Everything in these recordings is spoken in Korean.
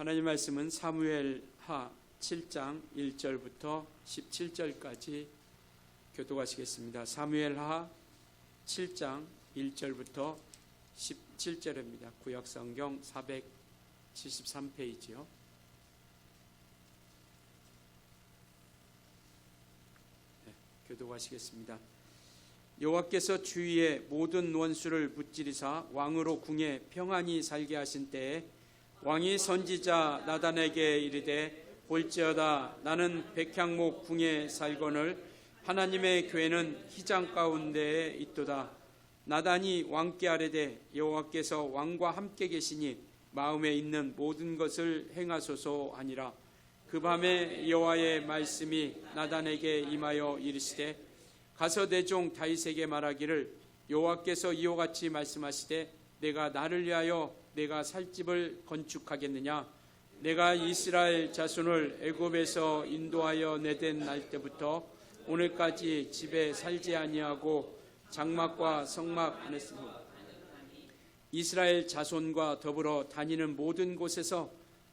하나님 말씀은 사무엘하 7장 1절부터 17절까지 교독하시겠습니다. 사무엘하 7장 1절부터 17절입니다. 구약성경 473페이지요. 교독하시겠습니다. 여호와께서 주위의 모든 원수를 무찌르사 왕으로 궁에 평안히 살게 하신 때에 왕이 선지자 나단에게 이르되 볼지어다 나는 백향목 궁에 살거늘 하나님의 교회는 휘장 가운데에 있도다. 나단이 왕께 아뢰되 여호와께서 왕과 함께 계시니 마음에 있는 모든 것을 행하소서 하니라. 그 밤에 여호와의 말씀이 나단에게 임하여 이르시되 가서 내 종 다윗에게 말하기를 여호와께서 이와 같이 말씀하시되 내가 나를 위하여 내가 살 집을 건축하겠느냐. 내가 이스라엘 자손을 애굽에서 인도하여 내댄 날 때부터 오늘까지 집에 살지 아니하고 장막과 성막 안에서 이스라엘 자손과 더불어 다니는 모든 곳에서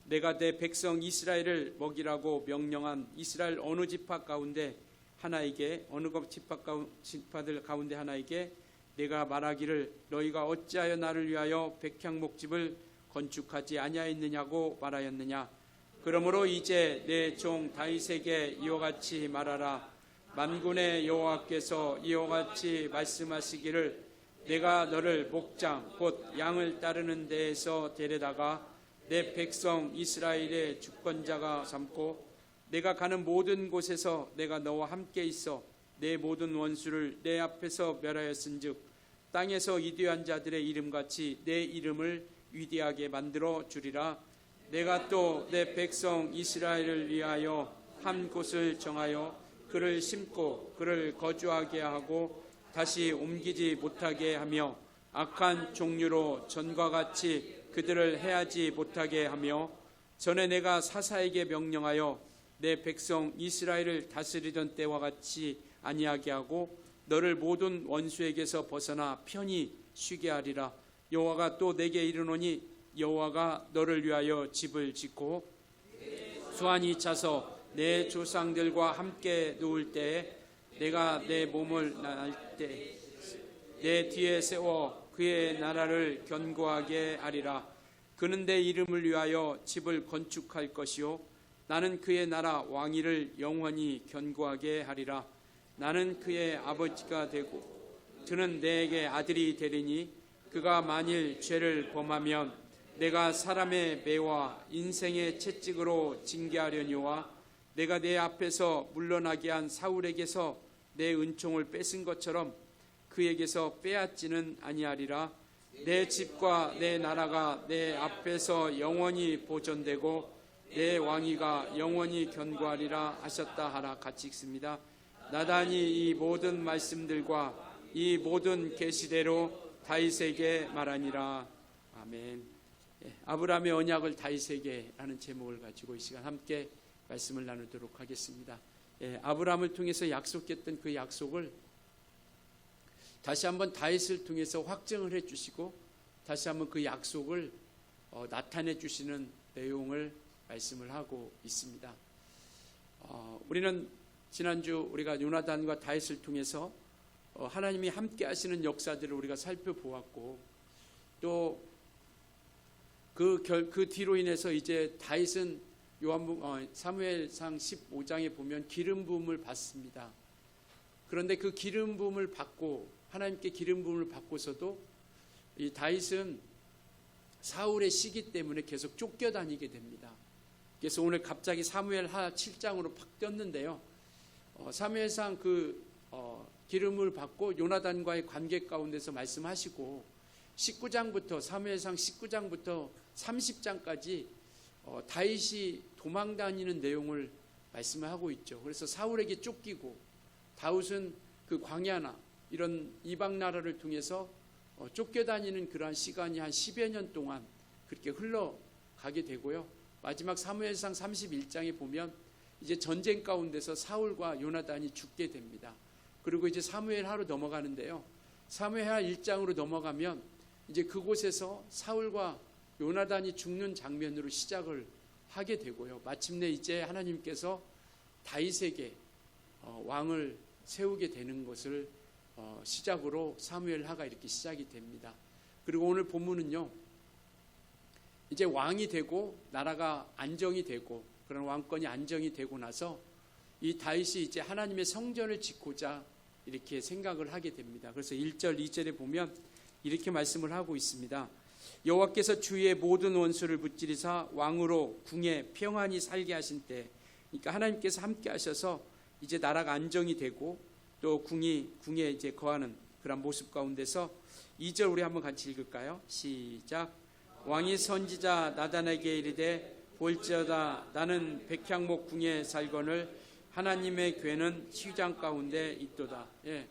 내가 내 백성 이스라엘을 먹이라고 명령한 이스라엘 어느 지파 가운데 하나에게 어느 지파들 가운데 하나에게 내가 말하기를 너희가 어찌하여 나를 위하여 백향목집을 건축하지 아니하였느냐고 말하였느냐. 그러므로 이제 내 종 다윗에게 이와 같이 말하라. 만군의 여호와께서 이와 같이 말씀하시기를 내가 너를 목장 곧 양을 따르는 데에서 데려다가 내 백성 이스라엘의 주권자가 삼고 내가 가는 모든 곳에서 내가 너와 함께 있어 내 모든 원수를 내 앞에서 멸하였은즉 땅에서 이대한 자들의 이름같이 내 이름을 위대하게 만들어 주리라. 내가 또 내 백성 이스라엘을 위하여 한 곳을 정하여 그를 심고 그를 거주하게 하고 다시 옮기지 못하게 하며 악한 종류로 전과 같이 그들을 해하지 못하게 하며 전에 내가 사사에게 명령하여 내 백성 이스라엘을 다스리던 때와 같이 아니하게 하고 너를 모든 원수에게서 벗어나 편히 쉬게 하리라. 여호와가 또 내게 이르노니 여호와가 너를 위하여 집을 짓고 수완이 차서 내 조상들과 함께 누울 때에 내가 내 몸을 날 때 내 뒤에 세워 그의 나라를 견고하게 하리라. 그는 내 이름을 위하여 집을 건축할 것이요 나는 그의 나라 왕위를 영원히 견고하게 하리라. 나는 그의 아버지가 되고 그는 내게 아들이 되리니 그가 만일 죄를 범하면 내가 사람의 매와 인생의 채찍으로 징계하려니와 내가 내 앞에서 물러나게 한 사울에게서 내 은총을 뺏은 것처럼 그에게서 빼앗지는 아니하리라. 내 집과 내 나라가 내 앞에서 영원히 보존되고 내 왕위가 영원히 견고하리라 하셨다 하라. 같이 읽습니다. 나단이 이 모든 말씀들과 이 모든 계시대로 다윗에게 말하니라. 아멘. 아브라함의 언약을 다윗에게 라는 제목을 가지고 이 시간 함께 말씀을 나누도록 하겠습니다. 아브라함을 통해서 약속했던 그 약속을 다시 한번 다윗을 통해서 확증을 해주시고 다시 한번 그 약속을 나타내 주시는 내용을 말씀을 하고 있습니다. 우리는 지난주 우리가 요나단과 다윗을 통해서 하나님이 함께 하시는 역사들을 우리가 살펴보았고 또 그 뒤로 인해서 이제 다윗은 사무엘상 15장에 보면 기름 부음을 받습니다. 그런데 그 기름 부음을 받고 하나님께 기름 부음을 받고서도 이 다윗은 사울의 시기 때문에 계속 쫓겨다니게 됩니다. 그래서 오늘 갑자기 사무엘하 7장으로 팍 뛰었는데요. 사무엘상 기름을 받고 요나단과의 관계 가운데서 말씀하시고 19장부터 사무엘상 19장부터 30장까지 다윗이 도망다니는 내용을 말씀하고 있죠. 그래서 사울에게 쫓기고 다윗은 그 광야나 이런 이방 나라를 통해서 쫓겨다니는 그러한 시간이 한 10여 년 동안 그렇게 흘러가게 되고요. 마지막 사무엘상 31장에 보면 이제 전쟁 가운데서 사울과 요나단이 죽게 됩니다. 그리고 이제 사무엘하로 넘어가는데요. 사무엘하 1장으로 넘어가면 이제 그곳에서 사울과 요나단이 죽는 장면으로 시작을 하게 되고요. 마침내 이제 하나님께서 다윗에게 왕을 세우게 되는 것을 시작으로 사무엘하가 이렇게 시작이 됩니다. 그리고 오늘 본문은요, 이제 왕이 되고 나라가 안정이 되고 그런 왕권이 안정이 되고 나서 이 다윗이 이제 하나님의 성전을 짓고자 이렇게 생각을 하게 됩니다. 그래서 1절, 2절에 보면 이렇게 말씀을 하고 있습니다. 여호와께서 주의 모든 원수를 무찌르사 왕으로 궁에 평안히 살게 하신 때, 그러니까 하나님께서 함께 하셔서 이제 나라가 안정이 되고 또 궁에 이제 거하는 그런 모습 가운데서 2절 우리 한번 같이 읽을까요? 시작. 왕이 선지자 나단에게 이르되 볼지어다 나는 백향목 궁에 살거늘 하나님의 궤는 시장 가운데 있도다. 예.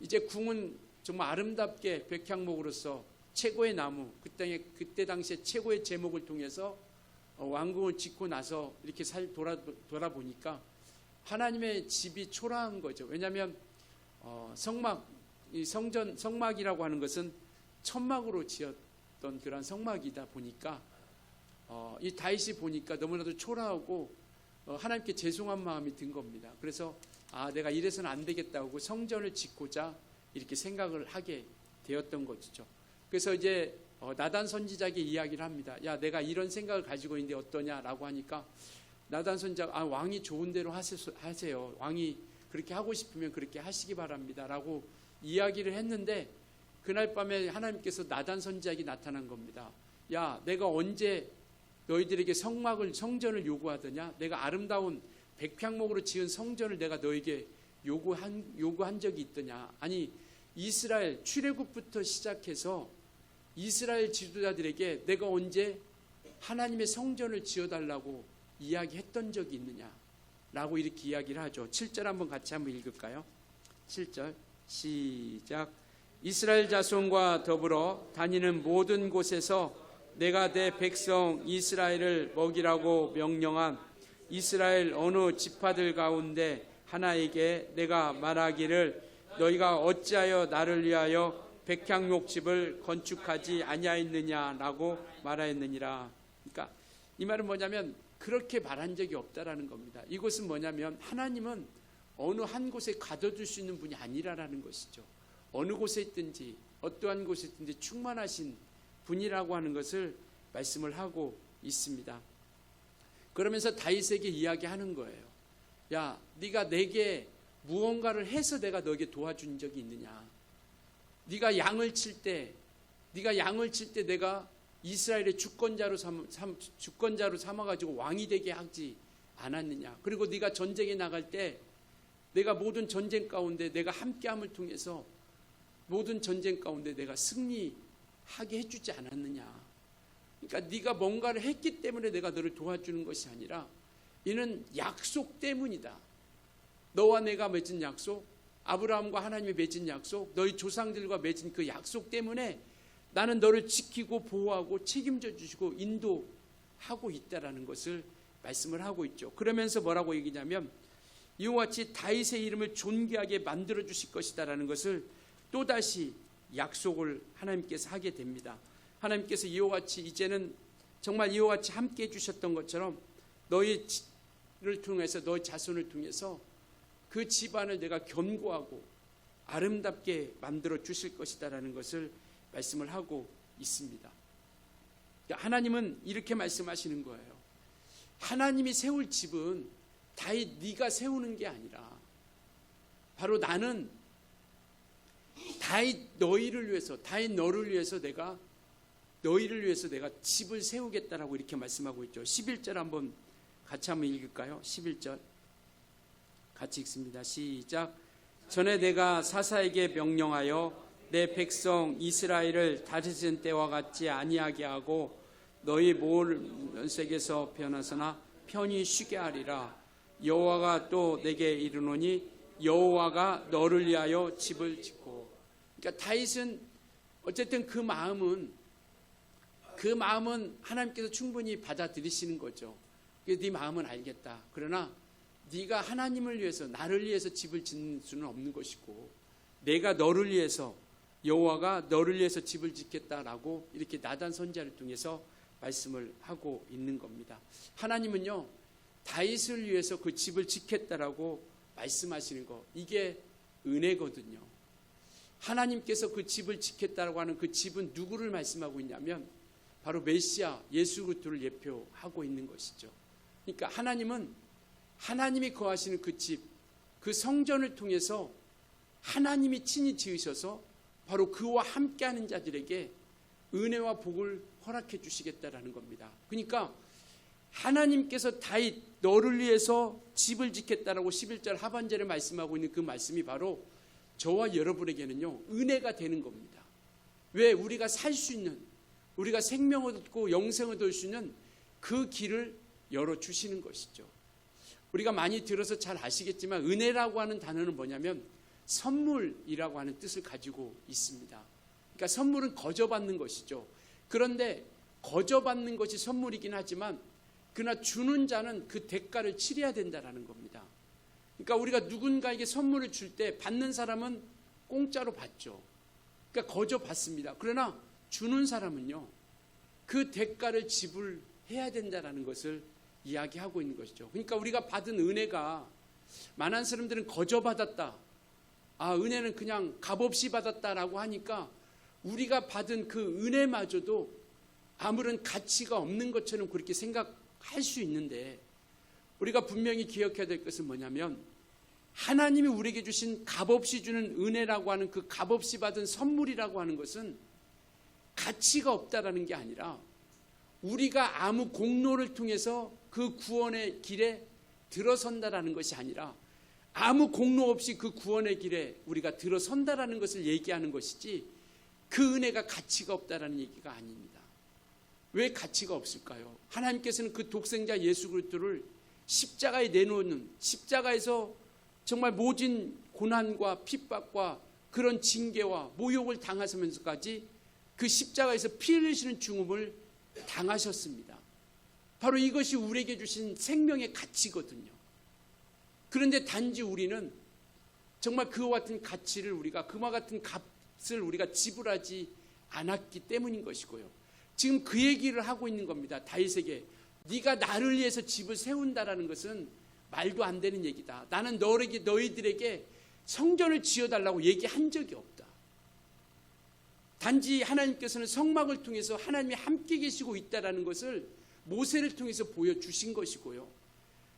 이제 궁은 정말 아름답게 백향목으로서 최고의 나무, 그때 당시에 최고의 제목을 통해서 왕궁을 짓고 나서 이렇게 돌아보니까 하나님의 집이 초라한 거죠. 왜냐하면 성막이라고 하는 것은 천막으로 지었던 그런 성막이다 보니까 이 다윗이 보니까 너무나도 초라하고 하나님께 죄송한 마음이 든 겁니다. 그래서 내가 이래서는 안 되겠다고 성전을 짓고자 이렇게 생각을 하게 되었던 것이죠. 그래서 이제 나단 선지자에게 이야기를 합니다. 야, 내가 이런 생각을 가지고 있는데 어떠냐라고 하니까 나단 선지자가 왕이 좋은 대로 하세요. 왕이 그렇게 하고 싶으면 그렇게 하시기 바랍니다 라고 이야기를 했는데, 그날 밤에 하나님께서 나단 선지자에게 나타난 겁니다. 야, 내가 언제 너희들에게 성전을 요구하더냐? 내가 아름다운 백향목으로 지은 성전을 내가 너에게 요구한 적이 있더냐? 아니, 이스라엘 출애굽부터 시작해서 이스라엘 지도자들에게 내가 언제 하나님의 성전을 지어달라고 이야기했던 적이 있느냐? 라고 이렇게 이야기를 하죠. 7절 한번 같이 한번 읽을까요? 7절 시작. 이스라엘 자손과 더불어 다니는 모든 곳에서 내가 내 백성 이스라엘을 먹이라고 명령한 이스라엘 어느 지파들 가운데 하나에게 내가 말하기를 너희가 어찌하여 나를 위하여 백향목집을 건축하지 아니하였느냐라고 말하였느니라. 그러니까 이 말은 뭐냐면 그렇게 말한 적이 없다라는 겁니다. 이것은 뭐냐면 하나님은 어느 한 곳에 가둬둘 수 있는 분이 아니라라는 것이죠. 어느 곳에 있든지 어떠한 곳에 있든지 충만하신 분이라고 하는 것을 말씀을 하고 있습니다. 그러면서 다윗에게 이야기하는 거예요. 야, 네가 내게 무언가를 해서 내가 너에게 도와준 적이 있느냐? 네가 양을 칠 때 내가 이스라엘의 주권자로 삼아가지고 왕이 되게 하지 않았느냐? 그리고 네가 전쟁에 나갈 때 내가 모든 전쟁 가운데 내가 함께함을 통해서 모든 전쟁 가운데 내가 승리하게 해주지 않았느냐? 그러니까 네가 뭔가를 했기 때문에 내가 너를 도와주는 것이 아니라 이는 약속 때문이다. 너와 내가 맺은 약속, 아브라함과 하나님이 맺은 약속, 너희 조상들과 맺은 그 약속 때문에 나는 너를 지키고 보호하고 책임져 주시고 인도하고 있다라는 것을 말씀을 하고 있죠. 그러면서 뭐라고 얘기냐면 이와 같이 다윗의 이름을 존귀하게 만들어 주실 것이다라는 것을 또다시 약속을 하나님께서 하게 됩니다. 하나님께서 이와 같이 이제는 정말 이와 같이 함께 해주셨던 것처럼 너희를 통해서 너희 자손을 통해서 그 집안을 내가 견고하고 아름답게 만들어 주실 것이다라는 것을 말씀을 하고 있습니다. 하나님은 이렇게 말씀하시는 거예요. 하나님이 세울 집은 다윗 네가 세우는 게 아니라 바로 나는 다윗 너희를 위해서, 다윗 너를 위해서 내가 너희를 위해서 내가 집을 세우겠다라고 이렇게 말씀하고 있죠. 11절 한번 같이 한번 읽을까요? 11절 같이 읽습니다. 시작. 전에 내가 사사에게 명령하여 내 백성 이스라엘을 다스리는 때와 같지 아니하게 하고 너희 모든 면색에서 변하서나 편히 쉬게 하리라. 여호와가 또 내게 이르노니 여호와가 너를 위하여 집을 짓고. 그러니까 다윗은 어쨌든 그 마음은 하나님께서 충분히 받아들이시는 거죠. 네 마음은 알겠다. 그러나 네가 하나님을 위해서 나를 위해서 집을 짓는 수는 없는 것이고 내가 너를 위해서 여호와가 너를 위해서 집을 짓겠다라고 이렇게 나단 선지자를 통해서 말씀을 하고 있는 겁니다. 하나님은요, 다윗을 위해서 그 집을 지켰다라고 말씀하시는 거, 이게 은혜거든요. 하나님께서 그 집을 지켰다라고 하는 그 집은 누구를 말씀하고 있냐면 바로 메시아 예수 그리스도를 예표하고 있는 것이죠. 그러니까 하나님은 하나님이 거하시는 그 집, 그 성전을 통해서 하나님이 친히 지으셔서 바로 그와 함께하는 자들에게 은혜와 복을 허락해 주시겠다라는 겁니다. 그러니까 하나님께서 다윗 너를 위해서 집을 짓겠다라고 11절 하반절에 말씀하고 있는 그 말씀이 바로 저와 여러분에게는요, 은혜가 되는 겁니다. 왜? 우리가 살 수 있는, 우리가 생명을 얻고 영생을 얻을 수 있는 그 길을 열어주시는 것이죠. 우리가 많이 들어서 잘 아시겠지만 은혜라고 하는 단어는 뭐냐면 선물이라고 하는 뜻을 가지고 있습니다. 그러니까 선물은 거저받는 것이죠. 그런데 거저받는 것이 선물이긴 하지만 그러나 주는 자는 그 대가를 치러야 된다는 겁니다. 그러니까 우리가 누군가에게 선물을 줄 때 받는 사람은 공짜로 받죠. 그러니까 거저받습니다. 그러나 주는 사람은요, 그 대가를 지불해야 된다는 것을 이야기하고 있는 것이죠. 그러니까 우리가 받은 은혜가 많은 사람들은 거저받았다, 은혜는 그냥 값없이 받았다라고 하니까 우리가 받은 그 은혜마저도 아무런 가치가 없는 것처럼 그렇게 생각할 수 있는데, 우리가 분명히 기억해야 될 것은 뭐냐면 하나님이 우리에게 주신 값없이 주는 은혜라고 하는 그 값없이 받은 선물이라고 하는 것은 가치가 없다라는 게 아니라 우리가 아무 공로를 통해서 그 구원의 길에 들어선다라는 것이 아니라 아무 공로 없이 그 구원의 길에 우리가 들어선다라는 것을 얘기하는 것이지, 그 은혜가 가치가 없다라는 얘기가 아닙니다. 왜 가치가 없을까요? 하나님께서는 그 독생자 예수 그리스도를 십자가에 내놓는, 십자가에서 정말 모진 고난과 핍박과 그런 징계와 모욕을 당하시면서까지 그 십자가에서 피 흘리시는 죽음을 당하셨습니다. 바로 이것이 우리에게 주신 생명의 가치거든요. 그런데 단지 우리는 정말 그와 같은 가치를 우리가, 그와 같은 값을 우리가 지불하지 않았기 때문인 것이고요. 지금 그 얘기를 하고 있는 겁니다. 다윗에게 네가 나를 위해서 집을 세운다라는 것은 말도 안 되는 얘기다. 나는 너희들에게 성전을 지어달라고 얘기한 적이 없다. 단지 하나님께서는 성막을 통해서 하나님이 함께 계시고 있다라는 것을 모세를 통해서 보여주신 것이고요.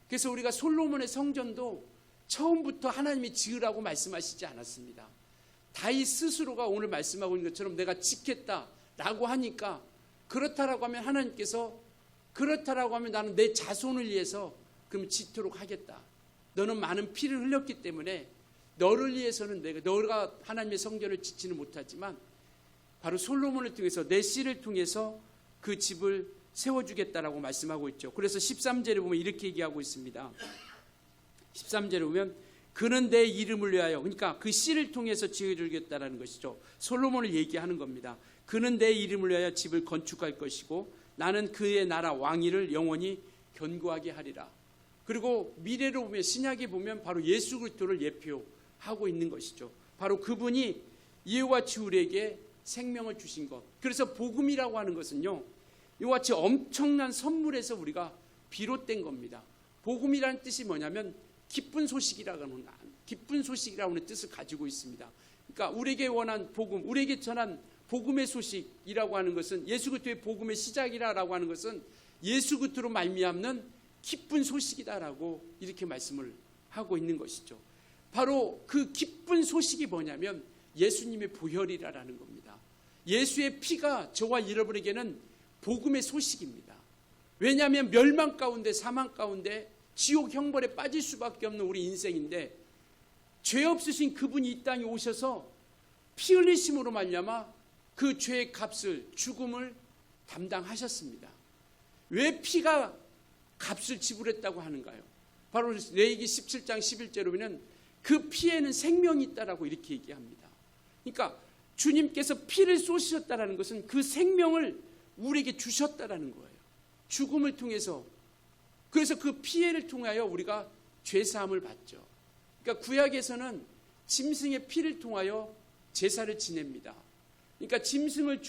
그래서 우리가 솔로몬의 성전도 처음부터 하나님이 지으라고 말씀하시지 않았습니다. 다윗 스스로가 오늘 말씀하고 있는 것처럼 내가 짓겠다라고 하니까, 그렇다라고 하면 하나님께서 그렇다라고 하면 나는 내 자손을 위해서 그럼 짓도록 하겠다. 너는 많은 피를 흘렸기 때문에 너를 위해서는 너가 하나님의 성전을 짓지는 못하지만 바로 솔로몬을 통해서 내 씨를 통해서 그 집을 세워주겠다라고 말씀하고 있죠. 그래서 13절에 보면 이렇게 얘기하고 있습니다. 13절에 보면 그는 내 이름을 위하여, 그러니까 그 씨를 통해서 지어주겠다라는 것이죠. 솔로몬을 얘기하는 겁니다. 그는 내 이름을 위하여 집을 건축할 것이고 나는 그의 나라 왕위를 영원히 견고하게 하리라. 그리고 미래로 보면, 신약에 보면 바로 예수 그리스도를 예표하고 있는 것이죠. 바로 그분이 이와 같이 우리에게 생명을 주신 것. 그래서 복음이라고 하는 것은요, 이와 같이 엄청난 선물에서 우리가 비롯된 겁니다. 복음이라는 뜻이 뭐냐면 기쁜 소식이라고 하는 뜻을 가지고 있습니다. 그러니까 우리에게 원한 복음, 우리에게 전한 복음의 소식이라고 하는 것은, 예수 그리스도의 복음의 시작이라고 하는 것은 예수 그리스도로 말미암는 기쁜 소식이다라고 이렇게 말씀을 하고 있는 것이죠. 바로 그 기쁜 소식이 뭐냐면 예수님의 보혈이라는 겁니다. 예수의 피가 저와 여러분에게는 복음의 소식입니다. 왜냐하면 멸망 가운데, 사망 가운데 지옥 형벌에 빠질 수밖에 없는 우리 인생인데, 죄 없으신 그분이 이 땅에 오셔서 피 흘리심으로 말미암아 그 죄의 값을, 죽음을 담당하셨습니다. 왜 피가 값을 지불했다고 하는가요? 바로 레위기 17장 11절에 보면 그 피에는 생명이 있다라고 이렇게 얘기합니다. 그러니까 주님께서 피를 쏘시셨다라는 것은 그 생명을 우리에게 주셨다라는 거예요. 죽음을 통해서. 그래서 그 피해를 통하여 우리가 죄사함을 받죠. 그러니까 구약에서는 짐승의 피를 통하여 제사를 지냅니다. 그러니까 짐승을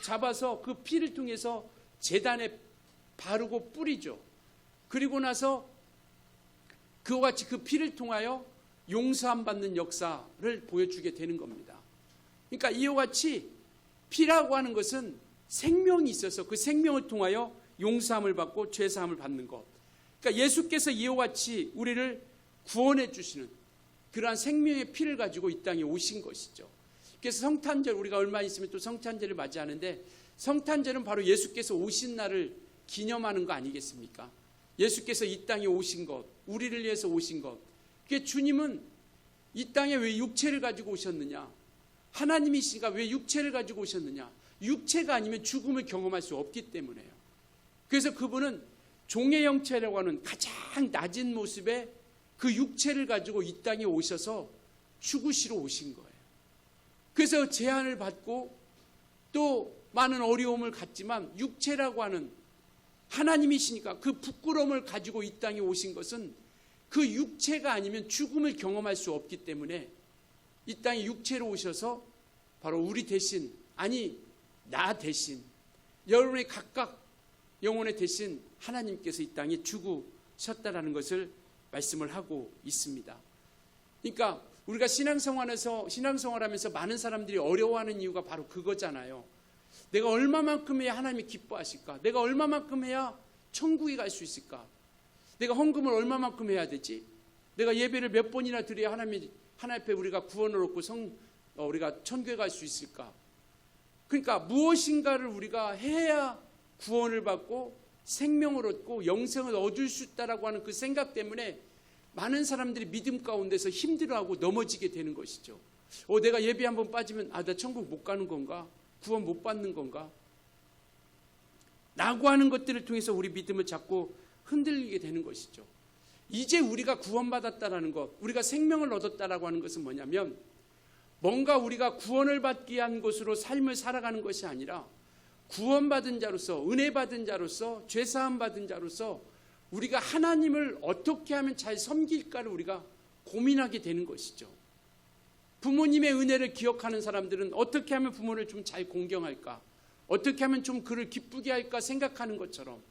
잡아서 그 피를 통해서 제단에 바르고 뿌리죠. 그리고 나서 그와 같이 그 피를 통하여 용서함 받는 역사를 보여주게 되는 겁니다. 그러니까 이와 같이 피라고 하는 것은 생명이 있어서 그 생명을 통하여 용서함을 받고 죄사함을 받는 것. 그러니까 예수께서 이와 같이 우리를 구원해 주시는 그러한 생명의 피를 가지고 이 땅에 오신 것이죠. 그래서 성탄절, 우리가 얼마 있으면 또 성탄절을 맞이하는데, 성탄절은 바로 예수께서 오신 날을 기념하는 거 아니겠습니까? 예수께서 이 땅에 오신 것, 우리를 위해서 오신 것. 그게 주님은 이 땅에 왜 육체를 가지고 오셨느냐? 하나님이시니까 왜 육체를 가지고 오셨느냐? 육체가 아니면 죽음을 경험할 수 없기 때문에요. 그래서 그분은 종의 형체라고 하는 가장 낮은 모습의 그 육체를 가지고 이 땅에 오셔서 죽으시러 오신 거예요. 그래서 제한을 받고 또 많은 어려움을 갖지만 육체라고 하는 하나님이시니까 그 부끄러움을 가지고 이 땅에 오신 것은 그 육체가 아니면 죽음을 경험할 수 없기 때문에 이 땅에 육체로 오셔서 바로 우리 대신, 아니 나 대신, 여러분의 각각 영혼의 대신 하나님께서 이 땅에 죽으셨다라는 것을 말씀을 하고 있습니다. 그러니까 우리가 신앙생활하면서 많은 사람들이 어려워하는 이유가 바로 그거잖아요. 내가 얼마만큼 해야 하나님이 기뻐하실까? 내가 얼마만큼 해야 천국에 갈 수 있을까? 내가 헌금을 얼마만큼 해야 되지? 내가 예배를 몇 번이나 드려야 하나님 앞에 우리가 구원을 얻고 우리가 천국에 갈 수 있을까? 그러니까 무엇인가를 우리가 해야 구원을 받고 생명을 얻고 영생을 얻을 수 있다라고 하는 그 생각 때문에 많은 사람들이 믿음 가운데서 힘들어하고 넘어지게 되는 것이죠. 내가 예배 한번 빠지면 나 천국 못 가는 건가? 구원 못 받는 건가? 라고 하는 것들을 통해서 우리 믿음을 자꾸 흔들리게 되는 것이죠. 이제 우리가 구원받았다라는 것, 우리가 생명을 얻었다라고 하는 것은 뭐냐면, 뭔가 우리가 구원을 받기 위한 것으로 삶을 살아가는 것이 아니라 구원받은 자로서, 은혜 받은 자로서, 죄사함 받은 자로서 우리가 하나님을 어떻게 하면 잘 섬길까를 우리가 고민하게 되는 것이죠. 부모님의 은혜를 기억하는 사람들은 어떻게 하면 부모를 좀 잘 공경할까, 어떻게 하면 좀 그를 기쁘게 할까 생각하는 것처럼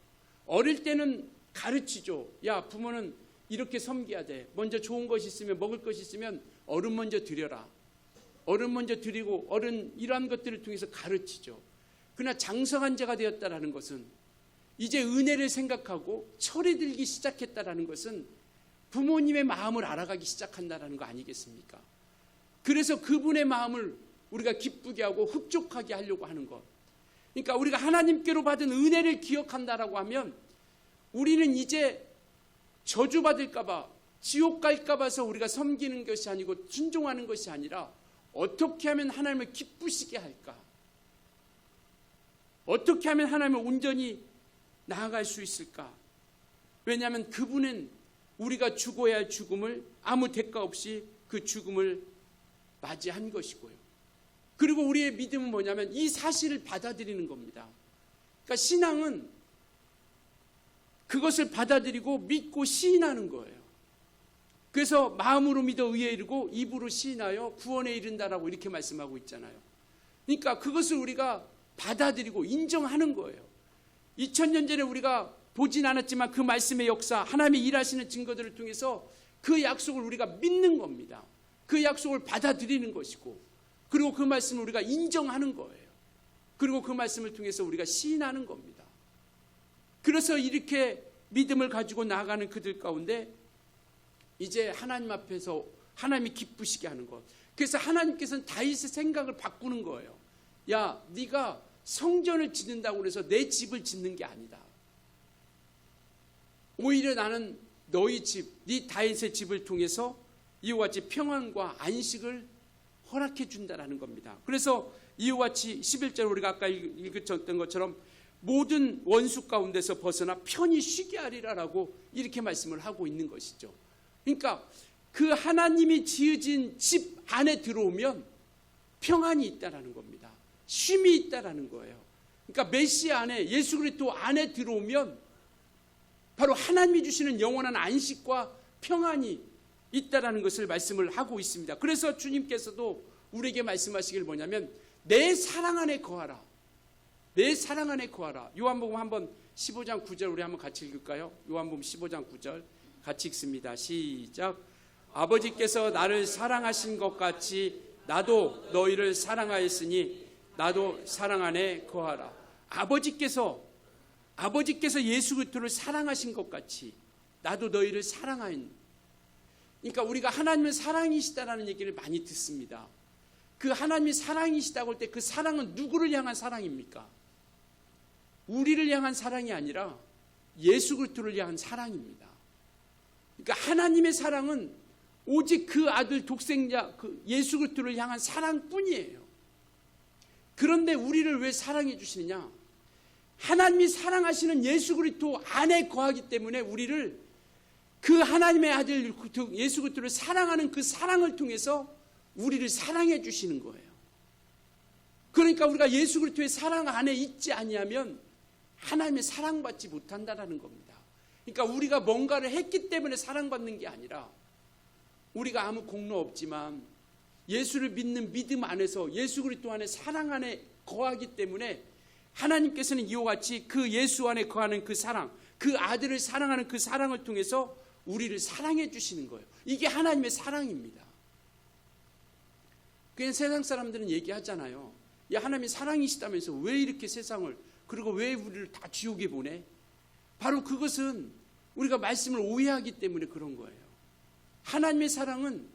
어릴 때는 가르치죠. 야, 부모는 이렇게 섬겨야 돼. 먼저 좋은 것이 있으면, 먹을 것이 있으면 어른 먼저 드려라. 어른 먼저 드리고, 어른 이러한 것들을 통해서 가르치죠. 그러나 장성한 자가 되었다라는 것은, 이제 은혜를 생각하고 철이 들기 시작했다라는 것은 부모님의 마음을 알아가기 시작한다라는 거 아니겠습니까? 그래서 그분의 마음을 우리가 기쁘게 하고 흡족하게 하려고 하는 것. 그러니까 우리가 하나님께로 받은 은혜를 기억한다라고 하면 우리는 이제 저주받을까 봐, 지옥 갈까 봐서 우리가 섬기는 것이 아니고 순종하는 것이 아니라 어떻게 하면 하나님을 기쁘시게 할까? 어떻게 하면 하나님을 온전히 나아갈 수 있을까? 왜냐하면 그분은 우리가 죽어야 할 죽음을 아무 대가 없이 그 죽음을 맞이한 것이고요. 그리고 우리의 믿음은 뭐냐면 이 사실을 받아들이는 겁니다. 그러니까 신앙은 그것을 받아들이고 믿고 시인하는 거예요. 그래서 마음으로 믿어 의에 이르고 입으로 시인하여 구원에 이른다라고 이렇게 말씀하고 있잖아요. 그러니까 그것을 우리가 받아들이고 인정하는 거예요. 2000년 전에 우리가 보진 않았지만 그 말씀의 역사, 하나님의 일하시는 증거들을 통해서 그 약속을 우리가 믿는 겁니다. 그 약속을 받아들이는 것이고, 그리고 그 말씀을 우리가 인정하는 거예요. 그리고 그 말씀을 통해서 우리가 시인하는 겁니다. 그래서 이렇게 믿음을 가지고 나아가는 그들 가운데 이제 하나님 앞에서 하나님이 기쁘시게 하는 것. 그래서 하나님께서는 다윗의 생각을 바꾸는 거예요. 야, 네가 성전을 짓는다고 해서 내 집을 짓는 게 아니다. 오히려 나는 너희 집, 네 다윗의 집을 통해서 이와 같이 평안과 안식을 허락해 준다라는 겁니다. 그래서 이와 같이 11절 우리가 아까 읽었던 것처럼 모든 원수 가운데서 벗어나 편히 쉬게 하리라라고 이렇게 말씀을 하고 있는 것이죠. 그러니까 그 하나님이 지으신 집 안에 들어오면 평안이 있다라는 겁니다. 쉼이 있다라는 거예요. 그러니까 메시아 안에, 예수 그리스도 안에 들어오면 바로 하나님이 주시는 영원한 안식과 평안이 있다라는 것을 말씀을 하고 있습니다. 그래서 주님께서도 우리에게 말씀하시길 뭐냐면 내 사랑 안에 거하라. 내 사랑 안에 거하라. 요한복음 한번 15장 9절 우리 한번 같이 읽을까요? 요한복음 15장 9절 같이 읽습니다. 시작. 아버지께서 나를 사랑하신 것 같이 나도 너희를 사랑하였으니 나도 사랑 안에 거하라. 아버지께서 예수 그리스도를 사랑하신 것 같이 나도 너희를 사랑하였니. 그러니까 우리가 하나님은 사랑이시다라는 얘기를 많이 듣습니다. 그 하나님이 사랑이시다고 할 때 그 사랑은 누구를 향한 사랑입니까? 우리를 향한 사랑이 아니라 예수 그리스도를 향한 사랑입니다. 그러니까 하나님의 사랑은 오직 그 아들 독생자 그 예수 그리스도를 향한 사랑뿐이에요. 그런데 우리를 왜 사랑해 주시느냐? 하나님이 사랑하시는 예수 그리스도 안에 거하기 때문에 우리를 그 하나님의 아들 예수 그리스도를 사랑하는 그 사랑을 통해서 우리를 사랑해 주시는 거예요. 그러니까 우리가 예수 그리스도의 사랑 안에 있지 아니하면 하나님의 사랑받지 못한다라는 겁니다. 그러니까 우리가 뭔가를 했기 때문에 사랑받는 게 아니라 우리가 아무 공로 없지만 예수를 믿는 믿음 안에서 예수 그리스도 안에 사랑 안에 거하기 때문에 하나님께서는 이와 같이 그 예수 안에 거하는 그 사랑, 그 아들을 사랑하는 그 사랑을 통해서 우리를 사랑해 주시는 거예요. 이게 하나님의 사랑입니다. 그냥 세상 사람들은 얘기하잖아요. 야, 하나님이 사랑이시다면서 왜 이렇게 세상을, 그리고 왜 우리를 다 지옥에 보내? 바로 그것은 우리가 말씀을 오해하기 때문에 그런 거예요. 하나님의 사랑은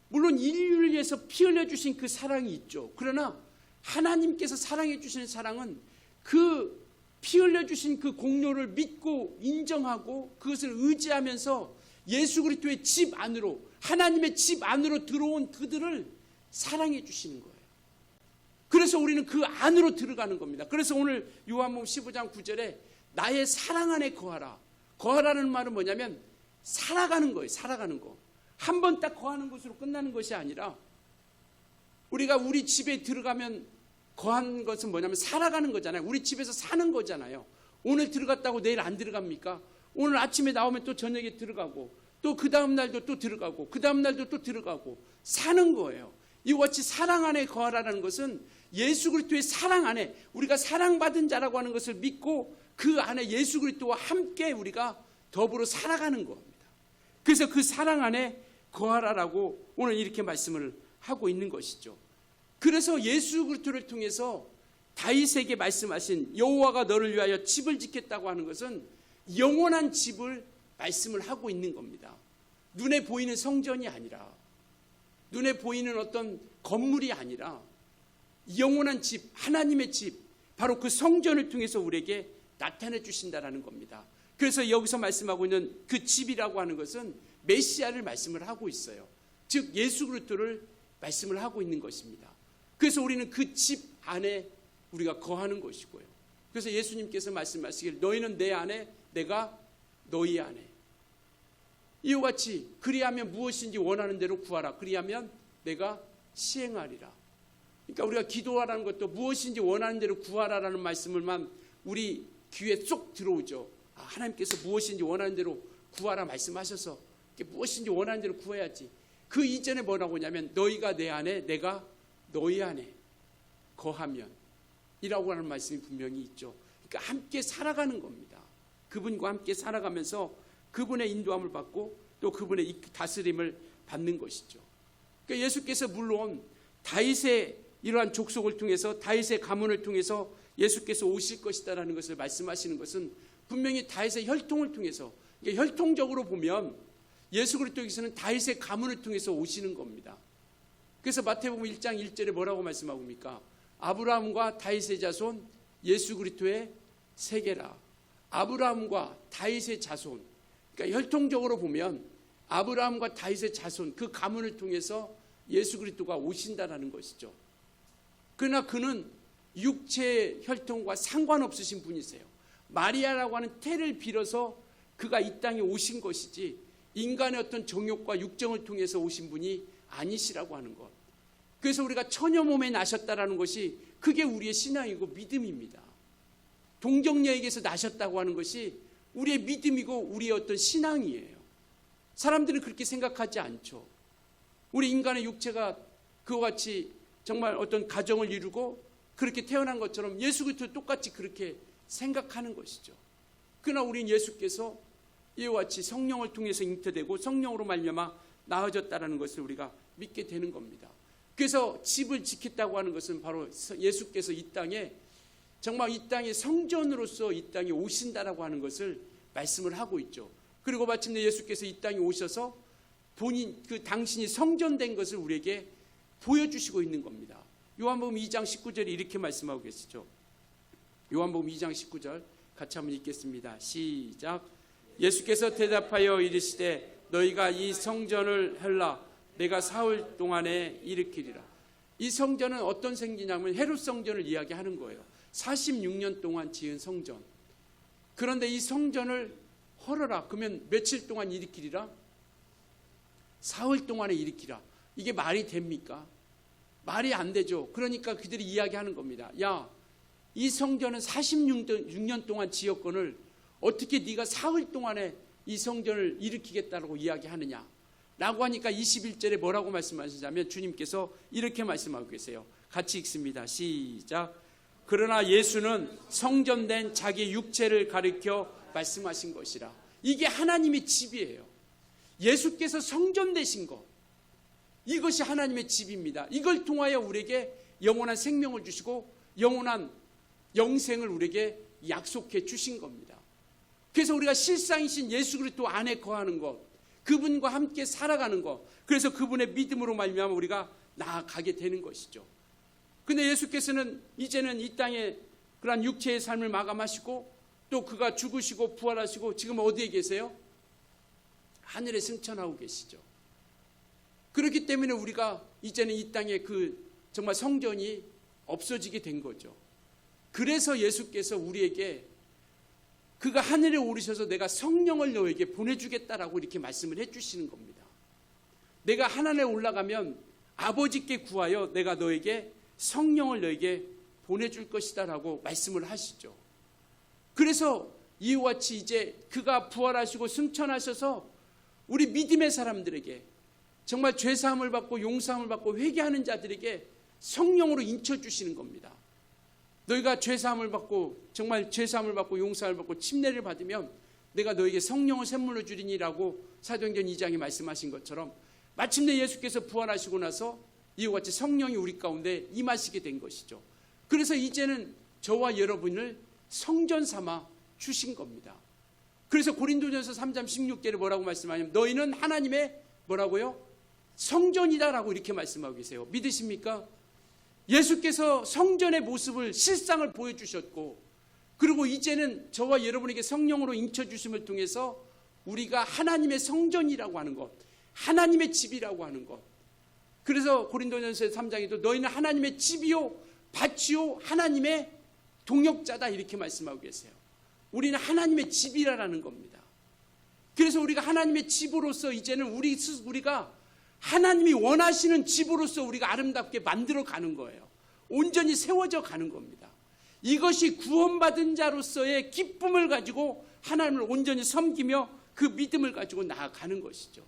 물론 인류를 위해서 피 흘려주신 그 사랑이 있죠. 그러나 하나님께서 사랑해 주시는 사랑은 그 피 흘려주신 그 공로를 믿고 인정하고 그것을 의지하면서 예수 그리스도의 집 안으로, 하나님의 집 안으로 들어온 그들을 사랑해 주시는 거예요. 그래서 우리는 그 안으로 들어가는 겁니다. 그래서 오늘 요한복음 15장 9절에 나의 사랑 안에 거하라. 거하라는 말은 뭐냐면 살아가는 거예요. 살아가는 거. 한 번 딱 거하는 것으로 끝나는 것이 아니라 우리가 우리 집에 들어가면 거한 것은 뭐냐면 살아가는 거잖아요. 우리 집에서 사는 거잖아요. 오늘 들어갔다고 내일 안 들어갑니까? 오늘 아침에 나오면 또 저녁에 들어가고 또 그 다음 날도 또 들어가고 그 다음 날도 또 들어가고 사는 거예요. 이와 같이 사랑 안에 거하라는 것은 예수 그리스도의 사랑 안에 우리가 사랑받은 자라고 하는 것을 믿고 그 안에 예수 그리스도와 함께 우리가 더불어 살아가는 겁니다. 그래서 그 사랑 안에 거하라라고 오늘 이렇게 말씀을 하고 있는 것이죠. 그래서 예수 그리스도를 통해서 다윗에게 말씀하신 여호와가 너를 위하여 집을 짓겠다고 하는 것은 영원한 집을 말씀을 하고 있는 겁니다. 눈에 보이는 성전이 아니라, 눈에 보이는 어떤 건물이 아니라 영원한 집, 하나님의 집, 바로 그 성전을 통해서 우리에게 나타내 주신다라는 겁니다. 그래서 여기서 말씀하고 있는 그 집이라고 하는 것은 메시아를 말씀을 하고 있어요. 즉 예수 그리스도를 말씀을 하고 있는 것입니다. 그래서 우리는 그 집 안에 우리가 거하는 것이고요. 그래서 예수님께서 말씀하시길 너희는 내 안에 내가 너희 안에. 이와 같이 그리하면 무엇인지 원하는 대로 구하라. 그리하면 내가 시행하리라. 그러니까 우리가 기도하라는 것도 무엇인지 원하는 대로 구하라라는 말씀을만 우리 귀에 쏙 들어오죠. 아, 하나님께서 무엇인지 원하는 대로 구하라 말씀하셔서 무엇인지 원하는 대로 구해야지. 그 이전에 뭐라고 하냐면 너희가 내 안에 내가 너희 안에 거하면 이라고 하는 말씀이 분명히 있죠. 그러니까 함께 살아가는 겁니다. 그분과 함께 살아가면서 그분의 인도함을 받고 또 그분의 다스림을 받는 것이죠. 그러니까 예수께서 물론 다윗의 이러한 족속을 통해서 다윗의 가문을 통해서 예수께서 오실 것이다라는 것을 말씀하시는 것은 분명히 다윗의 혈통을 통해서, 혈통적으로 보면 예수 그리스도께서는 다윗의 가문을 통해서 오시는 겁니다. 그래서 마태복음 1장 1절에 뭐라고 말씀하고 있습니까? 아브라함과 다윗의 자손 예수 그리스도의 세계라. 아브라함과 다윗의 자손, 그러니까 혈통적으로 보면 아브라함과 다윗의 자손, 그 가문을 통해서 예수 그리스도가 오신다라는 것이죠. 그러나 그는 육체의 혈통과 상관없으신 분이세요. 마리아라고 하는 태를 빌어서 그가 이 땅에 오신 것이지 인간의 어떤 정욕과 육정을 통해서 오신 분이 아니시라고 하는 것. 그래서 우리가 처녀 몸에 나셨다라는 것이 그게 우리의 신앙이고 믿음입니다. 동정녀에게서 나셨다고 하는 것이 우리의 믿음이고 우리의 어떤 신앙이에요. 사람들은 그렇게 생각하지 않죠. 우리 인간의 육체가 그와 같이 정말 어떤 가정을 이루고 그렇게 태어난 것처럼 예수 그리스도 똑같이 그렇게 생각하는 것이죠. 그러나 우리는 예수께서 이와 같이 성령을 통해서 잉태되고 성령으로 말미암아 나아졌다는 것을 우리가 믿게 되는 겁니다. 그래서 집을 지켰다고 하는 것은 바로 예수께서 이 땅에 정말 이 땅의 성전으로서 이 땅에 오신다라고 하는 것을 말씀을 하고 있죠. 그리고 마침내 예수께서 이 땅에 오셔서 본인 당신이 성전된 것을 우리에게 보여주시고 있는 겁니다. 요한복음 2장 19절이 이렇게 말씀하고 계시죠. 요한복음 2장 19절 같이 한번 읽겠습니다. 시작. 예수께서 대답하여 이르시되 너희가 이 성전을 헬라 내가 사흘 동안에 일으키리라. 이 성전은 어떤 성전이냐면 헤롯 성전을 이야기하는 거예요. 46년 동안 지은 성전. 그런데 이 성전을 헐어라. 그러면 며칠 동안 일으키리라? 사흘 동안에 일으키라. 이게 말이 됩니까? 말이 안 되죠. 그러니까 그들이 이야기하는 겁니다. 야, 이 성전은 46년 동안 지었건을 어떻게 네가 사흘 동안에 이 성전을 일으키겠다라고 이야기하느냐 라고 하니까 21절에 뭐라고 말씀하시냐면 주님께서 이렇게 말씀하고 계세요. 같이 읽습니다. 시작. 그러나 예수는 성전된 자기 육체를 가리켜 말씀하신 것이라. 이게 하나님의 집이에요. 예수께서 성전되신 것, 이것이 하나님의 집입니다. 이걸 통하여 우리에게 영원한 생명을 주시고 영원한 영생을 우리에게 약속해 주신 겁니다. 그래서 우리가 실상이신 예수 그리스도 안에 거하는 것, 그분과 함께 살아가는 것, 그래서 그분의 믿음으로 말미암아 우리가 나아가게 되는 것이죠. 근데 예수께서는 이제는 이 땅에 그러한 육체의 삶을 마감하시고 또 그가 죽으시고 부활하시고 지금 어디에 계세요? 하늘에 승천하고 계시죠. 그렇기 때문에 우리가 이제는 이 땅에 그 정말 성전이 없어지게 된 거죠. 그래서 예수께서 우리에게 그가 하늘에 오르셔서 내가 성령을 너에게 보내주겠다라고 이렇게 말씀을 해주시는 겁니다. 내가 하늘에 올라가면 아버지께 구하여 내가 너에게 성령을 너에게 보내줄 것이다 라고 말씀을 하시죠. 그래서 이와 같이 이제 그가 부활하시고 승천하셔서 우리 믿음의 사람들에게 정말 죄사함을 받고 용서함을 받고 회개하는 자들에게 성령으로 인쳐주시는 겁니다. 너희가 죄사함을 받고 정말 죄사함을 받고 용서함을 받고 침례를 받으면 내가 너에게 성령을 샘물로 주리니라고 사도행전 2장에 말씀하신 것처럼 마침내 예수께서 부활하시고 나서 이와 같이 성령이 우리 가운데 임하시게 된 것이죠. 그래서 이제는 저와 여러분을 성전 삼아 주신 겁니다. 그래서 고린도전서 3장 16절에 뭐라고 말씀하냐면 너희는 하나님의 뭐라고요? 성전이다라고 이렇게 말씀하고 계세요. 믿으십니까? 예수께서 성전의 모습을 실상을 보여주셨고 그리고 이제는 저와 여러분에게 성령으로 인쳐주심을 통해서 우리가 하나님의 성전이라고 하는 것, 하나님의 집이라고 하는 것. 그래서 고린도전서 3장에도 너희는 하나님의 집이요 밭이요 하나님의 동역자다 이렇게 말씀하고 계세요. 우리는 하나님의 집이라는 겁니다. 그래서 우리가 하나님의 집으로서 이제는 우리가 하나님이 원하시는 집으로서 우리가 아름답게 만들어 가는 거예요. 온전히 세워져 가는 겁니다. 이것이 구원받은 자로서의 기쁨을 가지고 하나님을 온전히 섬기며 그 믿음을 가지고 나아가는 것이죠.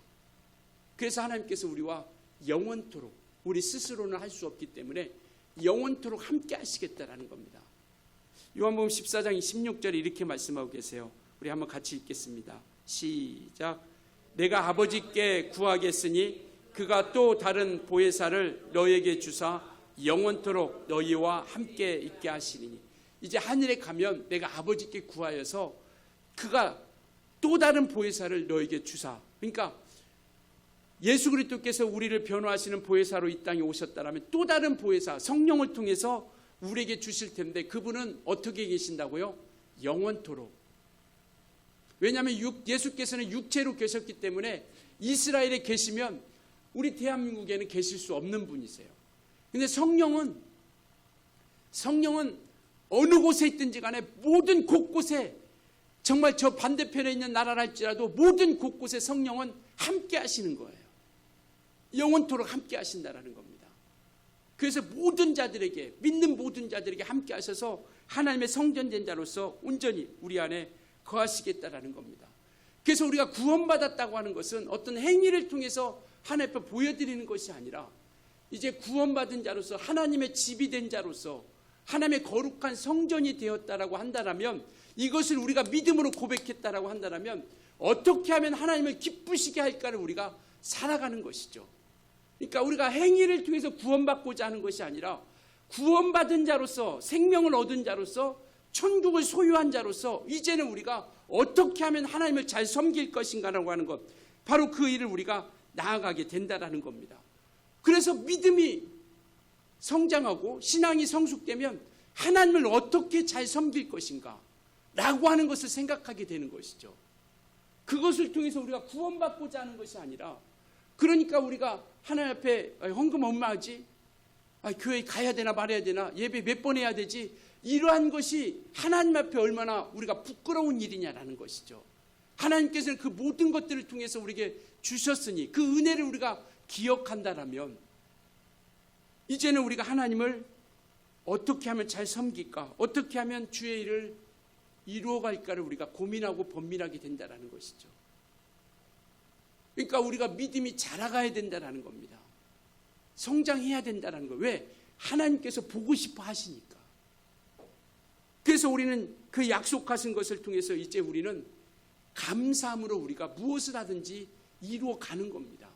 그래서 하나님께서 우리와 영원토록 우리 스스로는 할 수 없기 때문에 영원토록 함께 하시겠다라는 겁니다. 요한복음 14장 16절에 이렇게 말씀하고 계세요. 우리 한번 같이 읽겠습니다. 시작. 내가 아버지께 구하겠으니 그가 또 다른 보혜사를 너에게 주사 영원토록 너희와 함께 있게 하시리니. 이제 하늘에 가면 내가 아버지께 구하여서 그가 또 다른 보혜사를 너에게 주사. 그러니까 예수 그리스도께서 우리를 변호하시는 보혜사로 이 땅에 오셨다라면 또 다른 보혜사 성령을 통해서 우리에게 주실 텐데 그분은 어떻게 계신다고요? 영원토록. 왜냐하면 예수께서는 육체로 계셨기 때문에 이스라엘에 계시면 우리 대한민국에는 계실 수 없는 분이세요. 근데 성령은 어느 곳에 있든지 간에 모든 곳곳에 정말 저 반대편에 있는 나라랄지라도 모든 곳곳에 성령은 함께 하시는 거예요. 영원토록 함께 하신다라는 겁니다. 그래서 모든 자들에게 믿는 모든 자들에게 함께 하셔서 하나님의 성전된 자로서 온전히 우리 안에 거하시겠다라는 겁니다. 그래서 우리가 구원받았다고 하는 것은 어떤 행위를 통해서 하나님 앞에 보여드리는 것이 아니라 이제 구원받은 자로서 하나님의 집이 된 자로서 하나님의 거룩한 성전이 되었다라고 한다면, 이것을 우리가 믿음으로 고백했다라고 한다면 어떻게 하면 하나님을 기쁘시게 할까를 우리가 살아가는 것이죠. 그러니까 우리가 행위를 통해서 구원받고자 하는 것이 아니라 구원받은 자로서, 생명을 얻은 자로서, 천국을 소유한 자로서 이제는 우리가 어떻게 하면 하나님을 잘 섬길 것인가라고 하는 것, 바로 그 일을 우리가 나아가게 된다라는 겁니다. 그래서 믿음이 성장하고 신앙이 성숙되면 하나님을 어떻게 잘 섬길 것인가 라고 하는 것을 생각하게 되는 것이죠. 그것을 통해서 우리가 구원받고자 하는 것이 아니라, 그러니까 우리가 하나님 앞에 헌금 얼마 하지? 교회 가야 되나 말아야 되나? 예배 몇 번 해야 되지? 이러한 것이 하나님 앞에 얼마나 우리가 부끄러운 일이냐라는 것이죠. 하나님께서는 그 모든 것들을 통해서 우리에게 주셨으니 그 은혜를 우리가 기억한다라면 이제는 우리가 하나님을 어떻게 하면 잘 섬길까, 어떻게 하면 주의 일을 이루어갈까를 우리가 고민하고 번민하게 된다는 것이죠. 그러니까 우리가 믿음이 자라가야 된다는 겁니다. 성장해야 된다는 거예요. 왜? 하나님께서 보고 싶어 하시니까. 그래서 우리는 그 약속하신 것을 통해서 이제 우리는 감사함으로 우리가 무엇을 하든지 이루어가는 겁니다.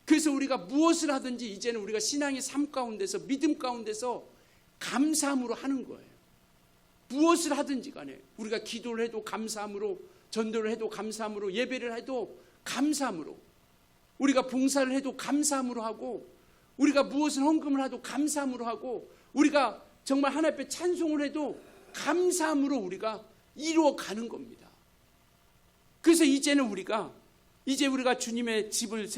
그래서 우리가 무엇을 하든지 이제는 우리가 신앙의 삶 가운데서, 믿음 가운데서 감사함으로 하는 거예요. 무엇을 하든지 간에 우리가 기도를 해도 감사함으로, 전도를 해도 감사함으로, 예배를 해도 감사함으로, 우리가 봉사를 해도 감사함으로 하고, 우리가 무엇을 헌금을 해도 감사함으로 하고, 우리가 정말 하나님 앞에 찬송을 해도 감사함으로 우리가 이루어가는 겁니다. 그래서 이제는 우리가 주님의 집을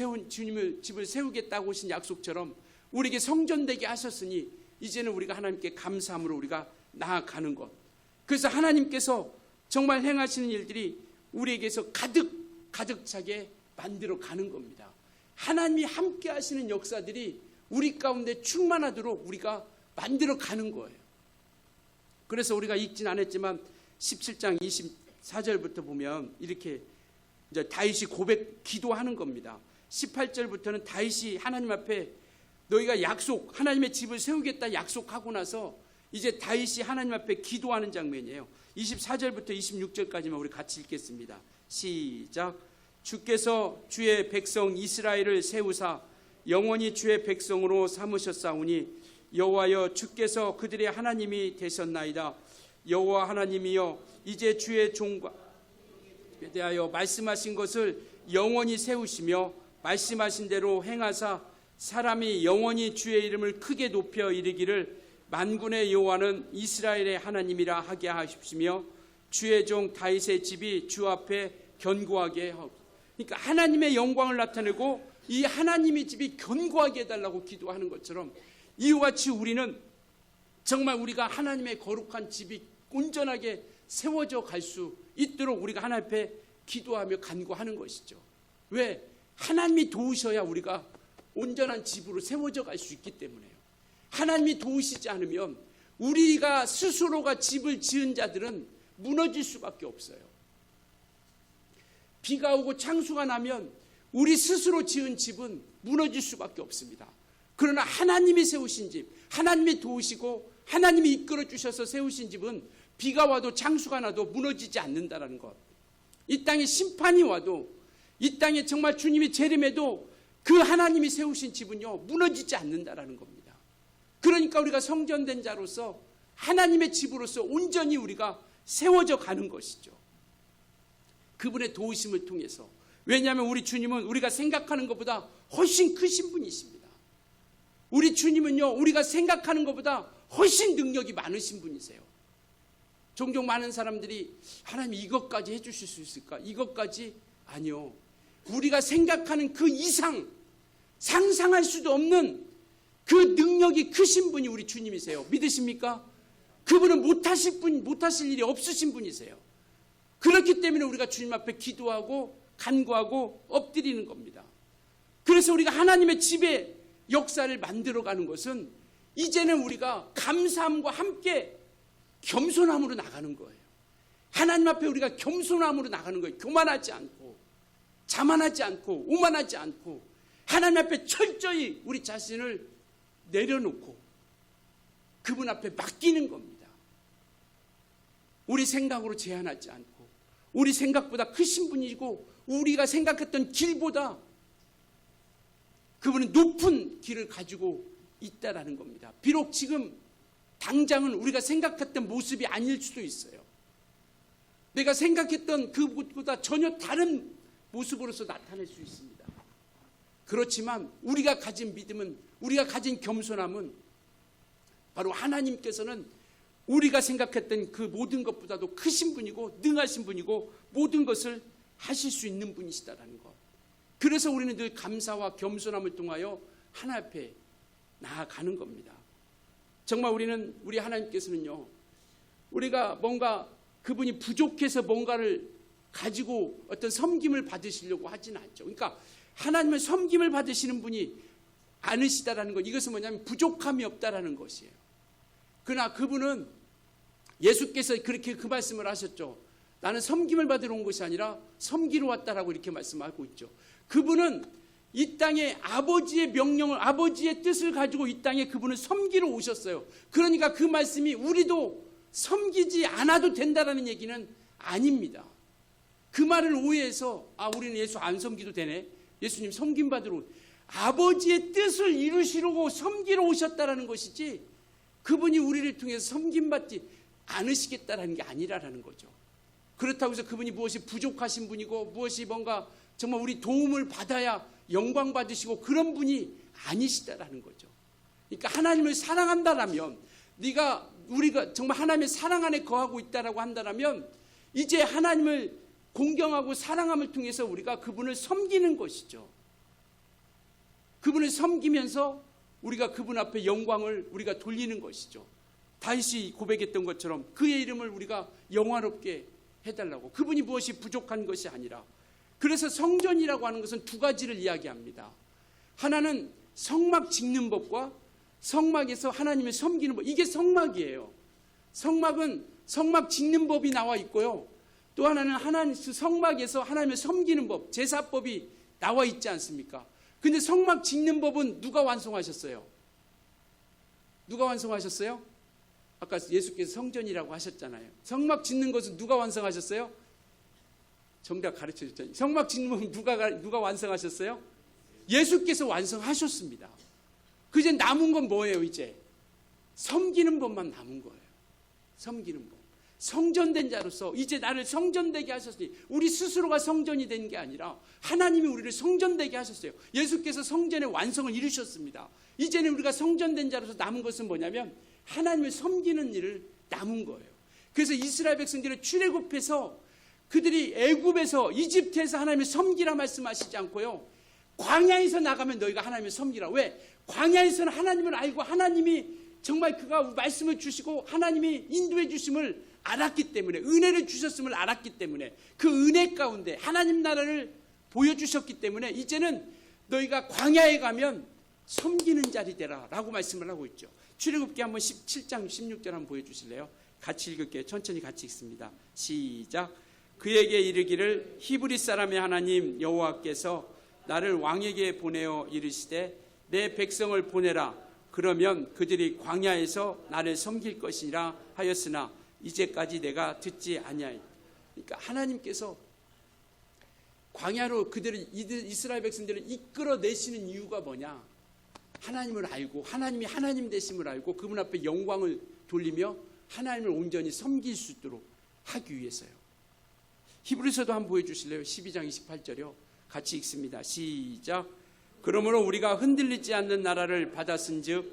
세우겠다고 하신 약속처럼 우리에게 성전되게 하셨으니 이제는 우리가 하나님께 감사함으로 우리가 나아가는 것. 그래서 하나님께서 정말 행하시는 일들이 우리에게서 가득 차게 만들어 가는 겁니다. 하나님이 함께 하시는 역사들이 우리 가운데 충만하도록 우리가 만들어 가는 거예요. 그래서 우리가 읽진 않았지만 17장 24절부터 보면 이렇게 이제 다윗이 기도하는 겁니다. 18절부터는 다윗이 하나님 앞에 너희가 하나님의 집을 세우겠다 약속하고 나서 이제 다윗이 하나님 앞에 기도하는 장면이에요. 24절부터 26절까지만 우리 같이 읽겠습니다. 시작. 주께서 주의 백성 이스라엘을 세우사 영원히 주의 백성으로 삼으셨사오니 여호와여 주께서 그들의 하나님이 되셨나이다. 여호와 하나님이여 이제 주의 종과 대하여 말씀하신 것을 영원히 세우시며 말씀하신 대로 행하사 사람이 영원히 주의 이름을 크게 높여 이르기를 만군의 여호와는 이스라엘의 하나님이라 하게 하십시며 주의 종 다윗의 집이 주 앞에 견고하게 하옵소서. 그러니까 하나님의 영광을 나타내고 이 하나님의 집이 견고하게 해달라고 기도하는 것처럼 이와 같이 우리는 정말 우리가 하나님의 거룩한 집이 온전하게 세워져 갈 수 있도록 우리가 하나님 앞에 기도하며 간구하는 것이죠. 왜? 하나님이 도우셔야 우리가 온전한 집으로 세워져 갈 수 있기 때문에요. 하나님이 도우시지 않으면 우리가 스스로가 집을 지은 자들은 무너질 수밖에 없어요. 비가 오고 창수가 나면 우리 스스로 지은 집은 무너질 수밖에 없습니다. 그러나 하나님이 세우신 집, 하나님이 도우시고 하나님이 이끌어 주셔서 세우신 집은 비가 와도 창수가 나도 무너지지 않는다는 것. 이 땅에 심판이 와도, 이 땅에 정말 주님이 재림해도 그 하나님이 세우신 집은요 무너지지 않는다는 겁니다. 그러니까 우리가 성전된 자로서 하나님의 집으로서 온전히 우리가 세워져 가는 것이죠. 그분의 도우심을 통해서. 왜냐하면 우리 주님은 우리가 생각하는 것보다 훨씬 크신 분이십니다. 우리 주님은요 우리가 생각하는 것보다 훨씬 능력이 많으신 분이세요. 종종 많은 사람들이 하나님 이것까지 해주실 수 있을까? 이것까지? 아니요. 우리가 생각하는 그 이상, 상상할 수도 없는 그 능력이 크신 분이 우리 주님이세요. 믿으십니까? 그분은 못하실 일이 없으신 분이세요. 그렇기 때문에 우리가 주님 앞에 기도하고 간구하고 엎드리는 겁니다. 그래서 우리가 하나님의 집의 역사를 만들어가는 것은 이제는 우리가 감사함과 함께 겸손함으로 나가는 거예요. 하나님 앞에 우리가 겸손함으로 나가는 거예요. 교만하지 않고 자만하지 않고 오만하지 않고 하나님 앞에 철저히 우리 자신을 내려놓고 그분 앞에 맡기는 겁니다. 우리 생각으로 제한하지 않고 우리 생각보다 크신 분이고 우리가 생각했던 길보다 그분은 높은 길을 가지고 있다라는 겁니다. 비록 지금 당장은 우리가 생각했던 모습이 아닐 수도 있어요. 내가 생각했던 그것보다 전혀 다른 모습으로서 나타날 수 있습니다. 그렇지만 우리가 가진 믿음은, 우리가 가진 겸손함은 바로 하나님께서는 우리가 생각했던 그 모든 것보다도 크신 분이고 능하신 분이고 모든 것을 하실 수 있는 분이시다라는 것. 그래서 우리는 늘 감사와 겸손함을 통하여 하나님 앞에 나아가는 겁니다. 정말 우리 하나님께서는요, 우리가 뭔가 그분이 부족해서 뭔가를 가지고 어떤 섬김을 받으시려고 하지는 않죠. 그러니까 하나님의 섬김을 받으시는 분이 않으시다라는 것, 이것은 뭐냐면 부족함이 없다라는 것이에요. 그러나 그분은, 예수께서 그렇게 그 말씀을 하셨죠. 나는 섬김을 받으러 온 것이 아니라 섬기러 왔다라고 이렇게 말씀하고 있죠. 그분은 이 땅에 아버지의 명령을, 아버지의 뜻을 가지고 이 땅에 그분은 섬기러 오셨어요. 그러니까 그 말씀이 우리도 섬기지 않아도 된다라는 얘기는 아닙니다. 그 말을 오해해서 우리는 예수 안 섬기도 되네, 예수님 섬김 받으러, 아버지의 뜻을 이루시려고 섬기러 오셨다라는 것이지 그분이 우리를 통해서 섬김받지 않으시겠다라는 게 아니라는 거죠. 그렇다고 해서 그분이 무엇이 부족하신 분이고 무엇이 뭔가 정말 우리 도움을 받아야 영광 받으시고 그런 분이 아니시다라는 거죠. 그러니까 하나님을 사랑한다라면, 우리가 정말 하나님의 사랑 안에 거하고 있다라고 한다라면 이제 하나님을 공경하고 사랑함을 통해서 우리가 그분을 섬기는 것이죠. 그분을 섬기면서 우리가 그분 앞에 영광을 우리가 돌리는 것이죠. 다윗이 고백했던 것처럼 그의 이름을 우리가 영화롭게 해달라고. 그분이 무엇이 부족한 것이 아니라. 그래서 성전이라고 하는 것은 두 가지를 이야기합니다. 하나는 성막 짓는 법과 성막에서 하나님을 섬기는 법, 이게 성막이에요. 성막은 성막 짓는 법이 나와 있고요, 또 하나는 성막에서 하나님을 섬기는 법, 제사법이 나와 있지 않습니까? 근데 성막 짓는 법은 누가 완성하셨어요? 누가 완성하셨어요? 아까 예수께서 성전이라고 하셨잖아요. 성막 짓는 것은 누가 완성하셨어요? 정답 가르쳐 줬잖아요. 성막 짓는 법은 누가 완성하셨어요? 예수께서 완성하셨습니다. 이제 남은 건 뭐예요? 이제 섬기는 법만 남은 거예요. 섬기는 법. 성전된 자로서 이제 나를 성전되게 하셨으니, 우리 스스로가 성전이 된 게 아니라 하나님이 우리를 성전되게 하셨어요. 예수께서 성전의 완성을 이루셨습니다. 이제는 우리가 성전된 자로서 남은 것은 뭐냐면 하나님을 섬기는 일을 남은 거예요. 그래서 이스라엘 백성들을 출애굽해서 그들이 애굽에서, 이집트에서 하나님을 섬기라 말씀하시지 않고요, 광야에서 나가면 너희가 하나님을 섬기라. 왜? 광야에서는 하나님을 알고 하나님이 정말 그가 말씀을 주시고 하나님이 인도해 주심을 알았기 때문에, 은혜를 주셨음을 알았기 때문에, 그 은혜 가운데 하나님 나라를 보여주셨기 때문에 이제는 너희가 광야에 가면 섬기는 자리 되라 라고 말씀을 하고 있죠. 출애굽기 한번 17장 16절 한번 보여주실래요? 같이 읽을게요. 천천히 같이 읽습니다. 시작. 그에게 이르기를 히브리 사람의 하나님 여호와께서 나를 왕에게 보내어 이르시되 내 백성을 보내라. 그러면 그들이 광야에서 나를 섬길 것이라 하였으나 이제까지 내가 듣지 아니하였다. 그러니까 하나님께서 광야로 이스라엘 백성들을 이끌어내시는 이유가 뭐냐? 하나님을 알고 하나님이 하나님 되심을 알고 그분 앞에 영광을 돌리며 하나님을 온전히 섬길 수 있도록 하기 위해서요. 히브리서도 한번 보여주실래요? 12장 28절이요. 같이 읽습니다. 시작. 그러므로 우리가 흔들리지 않는 나라를 받았은즉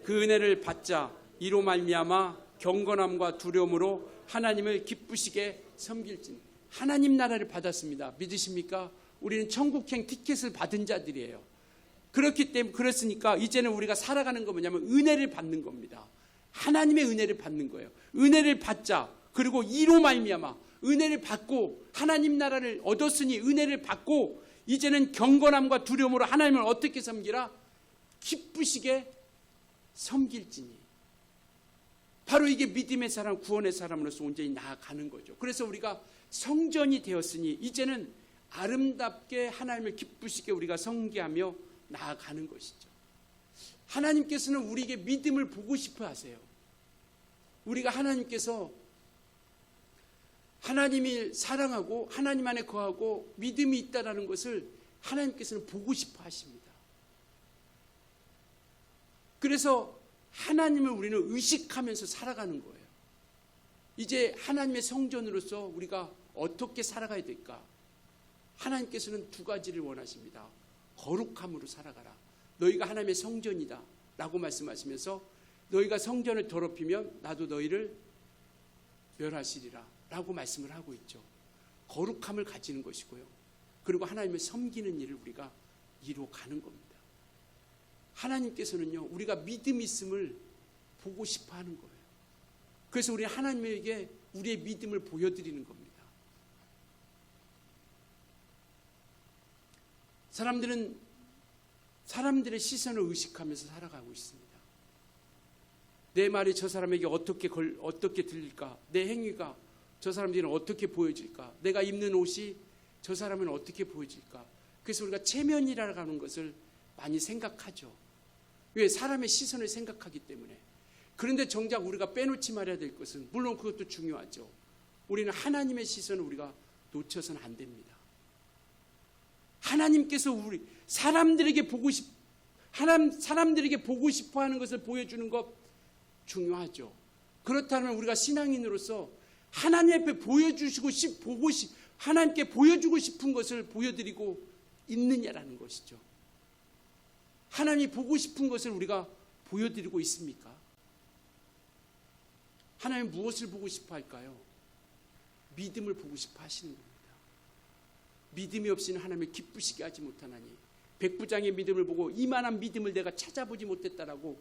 그 은혜를 받자 이로 말미암아 경건함과 두려움으로 하나님을 기쁘시게 섬길지니. 하나님 나라를 받았습니다. 믿으십니까? 우리는 천국행 티켓을 받은 자들이에요. 그렇기 때문에, 그랬으니까 이제는 우리가 살아가는 거 뭐냐면 은혜를 받는 겁니다. 하나님의 은혜를 받는 거예요. 은혜를 받자. 그리고 이로 말미암아 은혜를 받고 하나님 나라를 얻었으니 은혜를 받고 이제는 경건함과 두려움으로 하나님을 어떻게 섬기라? 기쁘시게 섬길지니. 바로 이게 믿음의 사람, 구원의 사람으로서 온전히 나아가는 거죠. 그래서 우리가 성전이 되었으니 이제는 아름답게 하나님을 기쁘시게 우리가 섬기하며 나아가는 것이죠. 하나님께서는 우리에게 믿음을 보고 싶어 하세요. 우리가 하나님께서 하나님이 사랑하고 하나님 안에 거하고 믿음이 있다는 것을 하나님께서는 보고 싶어 하십니다. 그래서 하나님을 우리는 의식하면서 살아가는 거예요. 이제 하나님의 성전으로서 우리가 어떻게 살아가야 될까? 하나님께서는 두 가지를 원하십니다. 거룩함으로 살아가라. 너희가 하나님의 성전이다 라고 말씀하시면서 너희가 성전을 더럽히면 나도 너희를 멸하시리라 라고 말씀을 하고 있죠. 거룩함을 가지는 것이고요. 그리고 하나님을 섬기는 일을 우리가 이루어가는 겁니다. 하나님께서는요, 우리가 믿음이 있음을 보고 싶어 하는 거예요. 그래서 우리 하나님에게 우리의 믿음을 보여드리는 겁니다. 사람들은 사람들의 시선을 의식하면서 살아가고 있습니다. 내 말이 저 사람에게 어떻게 들릴까? 내 행위가 저 사람들은 어떻게 보여질까? 내가 입는 옷이 저 사람은 어떻게 보여질까? 그래서 우리가 체면이라고 하는 것을 많이 생각하죠. 왜? 사람의 시선을 생각하기 때문에. 그런데 정작 우리가 빼놓지 말아야 될 것은, 물론 그것도 중요하죠. 우리는 하나님의 시선을 우리가 놓쳐서는 안 됩니다. 하나님께서 우리 사람들에게 보고 싶어 하는 것을 보여주는 것 중요하죠. 그렇다면 우리가 신앙인으로서 하나님 앞에 하나님께 보여주고 싶은 것을 보여드리고 있느냐라는 것이죠. 하나님이 보고 싶은 것을 우리가 보여드리고 있습니까? 하나님 무엇을 보고 싶어 할까요? 믿음을 보고 싶어 하시는 겁니다. 믿음이 없이는 하나님을 기쁘시게 하지 못하나니, 백부장의 믿음을 보고 이만한 믿음을 내가 찾아보지 못했다라고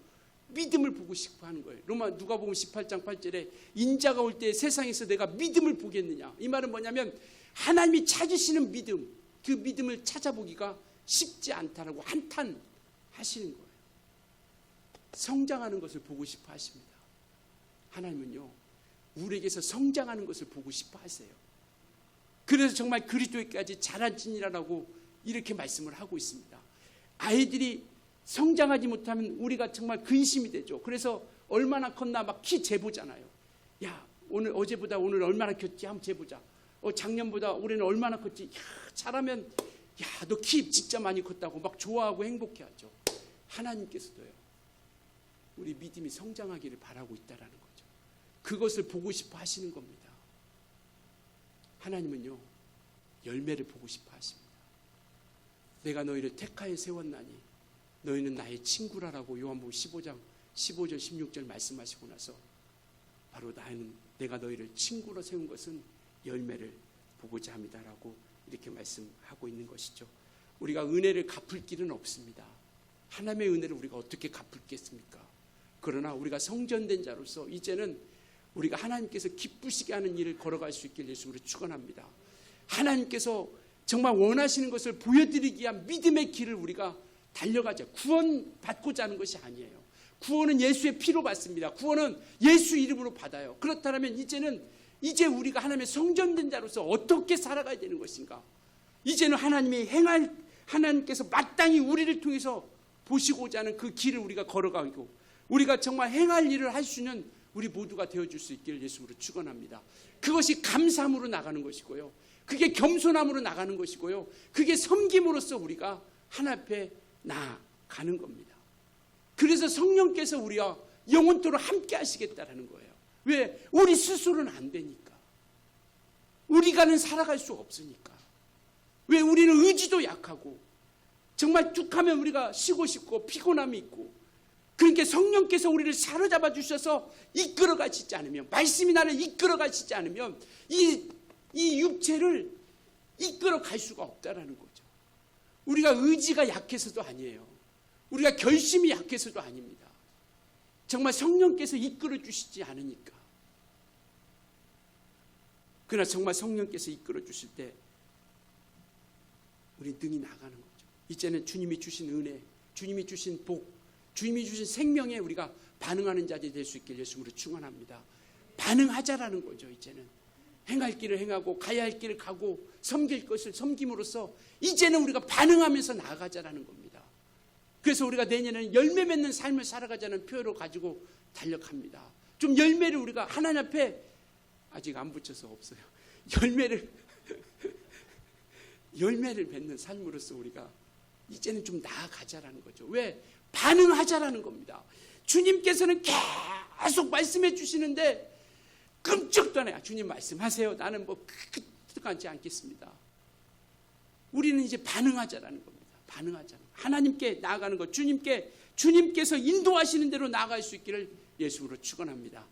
믿음을 보고 싶어 하는 거예요. 누가복음 18장 8절에 인자가 올 때 세상에서 내가 믿음을 보겠느냐. 이 말은 뭐냐면 하나님이 찾으시는 믿음, 그 믿음을 찾아보기가 쉽지 않다라고 한탄하시는 거예요. 성장하는 것을 보고 싶어 하십니다. 하나님은요, 우리에게서 성장하는 것을 보고 싶어 하세요. 그래서 정말 그리스도에까지 자라지니라라고 이렇게 말씀을 하고 있습니다. 아이들이 성장하지 못하면 우리가 정말 근심이 되죠. 그래서 얼마나 컸나 막 키 재보잖아요. 야, 어제보다 오늘 얼마나 컸지 한번 재보자. 작년보다 올해는 얼마나 컸지. 야, 잘하면 야, 너 키 진짜 많이 컸다고 막 좋아하고 행복해하죠. 하나님께서도요, 우리 믿음이 성장하기를 바라고 있다라는 거죠. 그것을 보고 싶어 하시는 겁니다. 하나님은요, 열매를 보고 싶어 하십니다. 내가 너희를 택하여 세웠나니 너희는 나의 친구라라고 요한복음 15장 15절 16절 말씀하시고 나서 바로 내가 너희를 친구로 세운 것은 열매를 보고자 합니다라고 이렇게 말씀하고 있는 것이죠. 우리가 은혜를 갚을 길은 없습니다. 하나님의 은혜를 우리가 어떻게 갚을겠습니까? 그러나 우리가 성전된 자로서 이제는 우리가 하나님께서 기쁘시게 하는 일을 걸어갈 수 있길 예수로 축원합니다. 하나님께서 정말 원하시는 것을 보여드리기 위한 믿음의 길을 우리가 달려가자. 구원 받고자 하는 것이 아니에요. 구원은 예수의 피로 받습니다. 구원은 예수 이름으로 받아요. 그렇다면 이제 우리가 하나님의 성전된 자로서 어떻게 살아가야 되는 것인가? 이제는 하나님께서 마땅히 우리를 통해서 보시고자 하는 그 길을 우리가 걸어가고 우리가 정말 행할 일을 할 수 있는 우리 모두가 되어줄 수 있기를 예수로 축원합니다. 그것이 감사함으로 나가는 것이고요. 그게 겸손함으로 나가는 것이고요. 그게 섬김으로써 우리가 하나님 앞에 나아가는 겁니다. 그래서 성령께서 우리와 영원토록 함께 하시겠다라는 거예요. 왜? 우리 스스로는 안 되니까. 우리가는 살아갈 수 없으니까. 왜? 우리는 의지도 약하고 정말 툭 하면 우리가 쉬고 싶고 피곤함이 있고, 그러니까 성령께서 우리를 사로잡아 주셔서 이끌어 가시지 않으면, 말씀이 나를 이끌어 가시지 않으면 이 육체를 이끌어 갈 수가 없다라는 거죠. 우리가 의지가 약해서도 아니에요. 우리가 결심이 약해서도 아닙니다. 정말 성령께서 이끌어 주시지 않으니까. 그러나 정말 성령께서 이끌어 주실 때 우리 능히 나가는 거죠. 이제는 주님이 주신 은혜, 주님이 주신 복, 주님이 주신 생명에 우리가 반응하는 자들이 될 수 있길 예수님으로 축원합니다. 반응하자라는 거죠. 이제는 행할 길을 행하고 가야 할 길을 가고 섬길 것을 섬김으로써 이제는 우리가 반응하면서 나아가자라는 겁니다. 그래서 우리가 내년에는 열매 맺는 삶을 살아가자는 표현을 가지고 달력합니다. 좀 열매를 우리가 하나님 앞에 아직 안 붙여서 없어요. 열매를 맺는 삶으로서 우리가 이제는 좀 나아가자라는 거죠. 왜? 반응하자라는 겁니다. 주님께서는 계속 말씀해 주시는데 끔찍도 안 해요. 주님 말씀하세요. 나는 뭐 끄떡하지 않겠습니다. 우리는 이제 반응하자라는 겁니다. 반응하자는 거. 하나님께 나아가는 것, 주님께서 인도하시는 대로 나아갈 수 있기를 예수로 축원합니다.